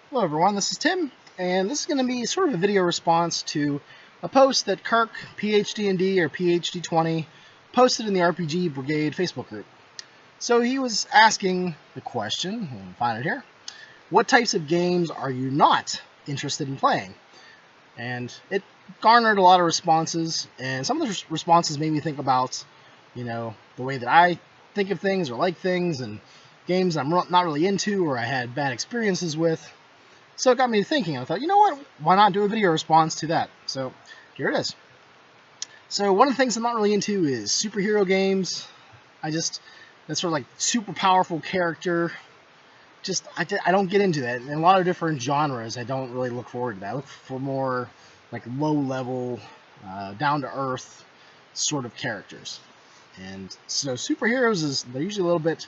Hello everyone, this is Tim, and this is going to be sort of a video response to a post that Kirk, PhDnD or PhD20, posted in the RPG Brigade Facebook group. So he was asking the question, I'll find it here, what types of games are you not interested in playing? And it garnered a lot of responses, and some of the responses made me think about, the way that I think of things or like things, and games I'm not really into or I had bad experiences with. So it got me thinking. I thought, you know what? Why not do a video response to that? So here it is. So one of the things I'm not really into is superhero games. That's sort of like super powerful character. I don't get into that. In a lot of different genres, I don't really look forward to that. I look for more like low level, down to earth sort of characters. And so superheroes they're usually a little bit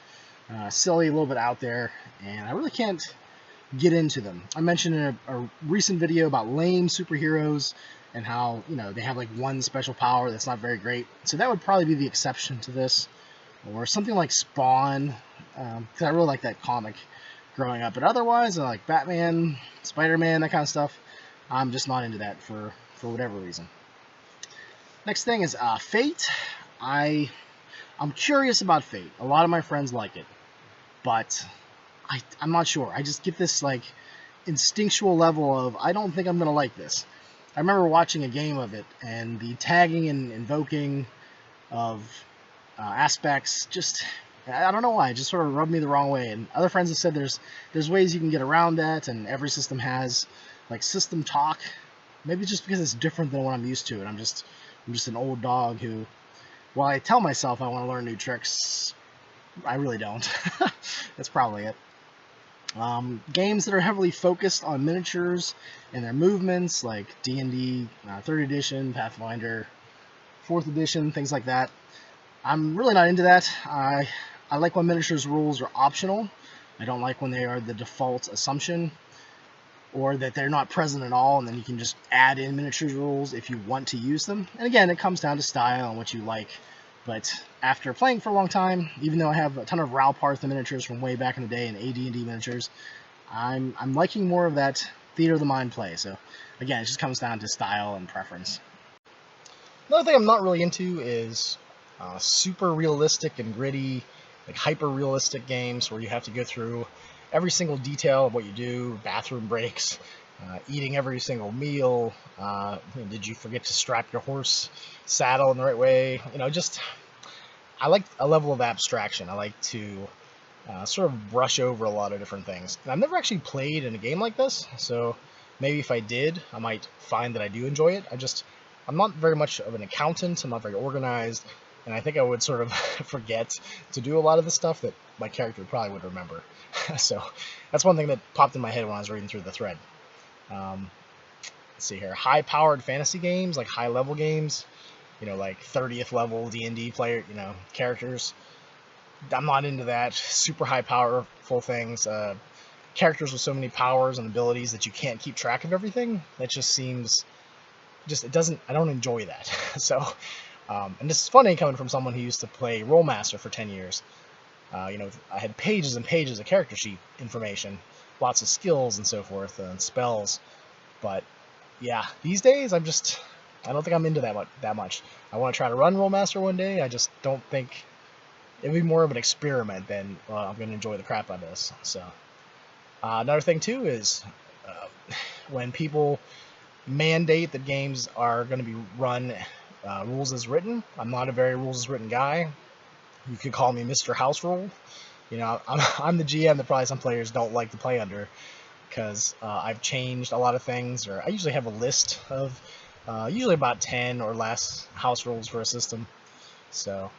silly, a little bit out there, and I really can't get into them. I mentioned in a recent video about lame superheroes and how, they have like one special power that's not very great. So that would probably be the exception to this. Or something like Spawn, because I really like that comic growing up. But otherwise, I like Batman, Spider-Man, that kind of stuff. I'm just not into that for whatever reason. Next thing is Fate. I'm curious about Fate. A lot of my friends like it, but I'm not sure. I just get this like instinctual level of I don't think I'm gonna like this. I remember watching a game of it, and the tagging and invoking of aspects just I don't know why, it just sort of rubbed me the wrong way. And other friends have said there's ways you can get around that, and every system has like system talk. Maybe just because it's different than what I'm used to, and I'm just an old dog who, while I tell myself I want to learn new tricks, I really don't. That's probably it. Games that are heavily focused on miniatures and their movements, like D&D 3rd edition, Pathfinder 4th edition, things like that. I'm really not into that. I like when miniatures rules are optional. I don't like when they are the default assumption, or that they're not present at all, and then you can just add in miniatures rules if you want to use them. And again, it comes down to style and what you like. But after playing for a long time, even though I have a ton of Ralparth miniatures from way back in the day and AD&D miniatures, I'm liking more of that theater of the mind play. So again, it just comes down to style and preference. Another thing I'm not really into is super realistic and gritty, like hyper realistic games where you have to go through every single detail of what you do, bathroom breaks, eating every single meal. Did you forget to strap your horse saddle in the right way? I like a level of abstraction. I like to sort of brush over a lot of different things. And I've never actually played in a game like this, so maybe if I did, I might find that I do enjoy it. I'm not very much of an accountant. I'm not very organized, and I think I would sort of forget to do a lot of the stuff that my character probably would remember. So that's one thing that popped in my head when I was reading through the thread. Let's see here. High-powered fantasy games, like high-level games, like 30th level D&D player, characters. I'm not into that. Super high powerful things. Characters with so many powers and abilities that you can't keep track of everything. That just seems, I don't enjoy that. So, and this is funny coming from someone who used to play Rollmaster for 10 years. I had pages and pages of character sheet information, lots of skills and so forth, and spells. But yeah, these days I don't think I'm into that much. I want to try to run Rollmaster one day. I just don't think it'd be more of an experiment than I'm going to enjoy the crap out of this. So another thing too is when people mandate that games are going to be run rules as written. I'm not a very rules as written guy. You could call me Mr. House Rule. I'm the GM that probably some players don't like to play under, because I've changed a lot of things, or I usually have a list of usually about 10 or less house rules for a system. So,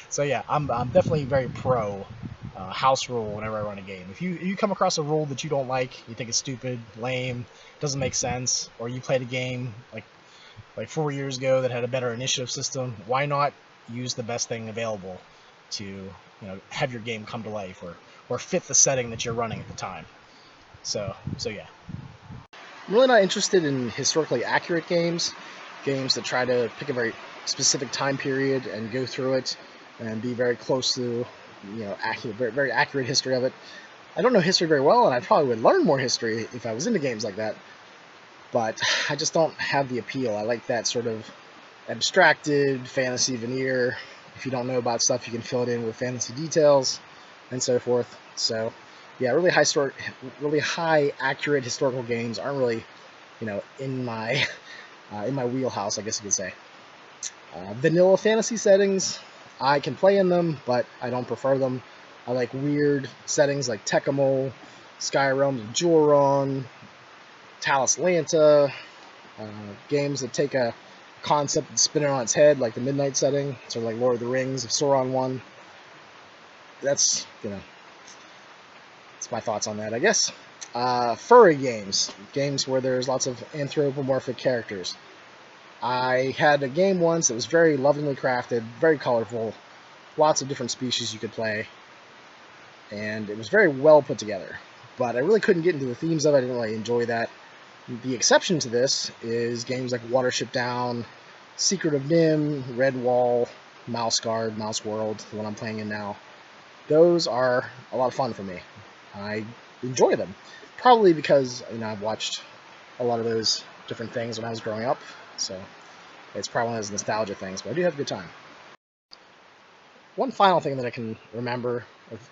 so yeah, I'm definitely very pro house rule whenever I run a game. If you come across a rule that you don't like, you think it's stupid, lame, doesn't make sense, or you played a game like 4 years ago that had a better initiative system, why not use the best thing available to have your game come to life or fit the setting that you're running at the time. So yeah. I'm really not interested in historically accurate games that try to pick a very specific time period and go through it and be very close to accurate, very, very accurate history of it. I don't know history very well, and I probably would learn more history if I was into games like that, but I just don't have the appeal. I like that sort of abstracted fantasy veneer. If you don't know about stuff, you can fill it in with fantasy details and so forth. So, yeah, really high accurate historical games aren't really, in my wheelhouse, I guess you could say. Vanilla fantasy settings, I can play in them, but I don't prefer them. I like weird settings like Tekkamol, Skyrim, Joron, Talislanta, games that take a concept and spin it on its head, like the Midnight setting, sort of like Lord of the Rings if Sauron won. That's my thoughts on that, I guess. Furry games where there's lots of anthropomorphic characters. I had a game once that was very lovingly crafted, very colorful, lots of different species you could play, and it was very well put together. But I really couldn't get into the themes of it. I didn't really enjoy that. The exception to this is games like Watership Down, Secret of Nim, Redwall, Mouse Guard, Mouse World, the one I'm playing in now. Those are a lot of fun for me. I enjoy them. Probably because I've watched a lot of those different things when I was growing up, so it's probably one of those nostalgia things, but I do have a good time. One final thing that I can remember,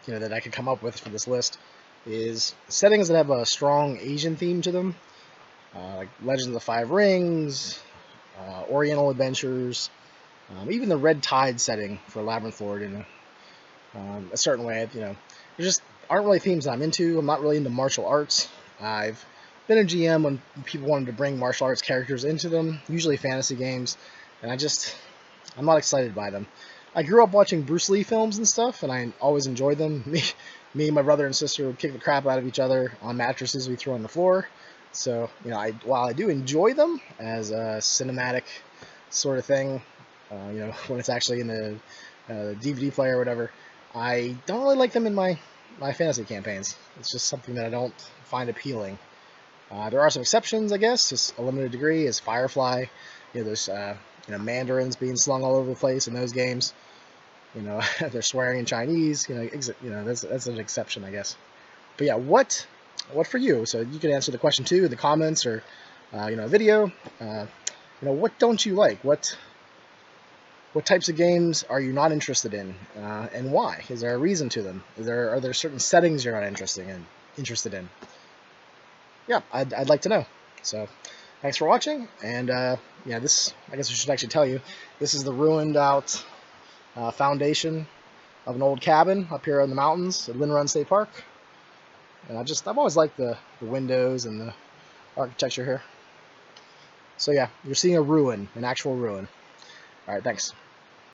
that I could come up with for this list, is settings that have a strong Asian theme to them, like Legends of the Five Rings, Oriental Adventures, even the Red Tide setting for Labyrinth Lord in a certain way. There just aren't really themes that I'm into. I'm not really into martial arts. I've been a GM when people wanted to bring martial arts characters into them, usually fantasy games, and I'm not excited by them. I grew up watching Bruce Lee films and stuff, and I always enjoyed them. Me, my brother, and sister would kick the crap out of each other on mattresses we threw on the floor. So, while I do enjoy them as a cinematic sort of thing, when it's actually in the DVD player or whatever, I don't really like them in my fantasy campaigns. It's just something that I don't find appealing. There are some exceptions, I guess, to a limited degree, as Firefly. There's mandarins being slung all over the place in those games. They're swearing in Chinese. That's an exception, I guess. But yeah, what for you? So you can answer the question too in the comments or a video. What don't you like? What types of games are you not interested in, and why? Is there a reason to them? Are there certain settings you're not interested in? Yeah, I'd like to know. So, thanks for watching. And this, I guess I should actually tell you, this is the ruined out foundation of an old cabin up here in the mountains at Lynn Run State Park. And I've always liked the windows and the architecture here. So yeah, you're seeing a ruin, an actual ruin. All right, thanks.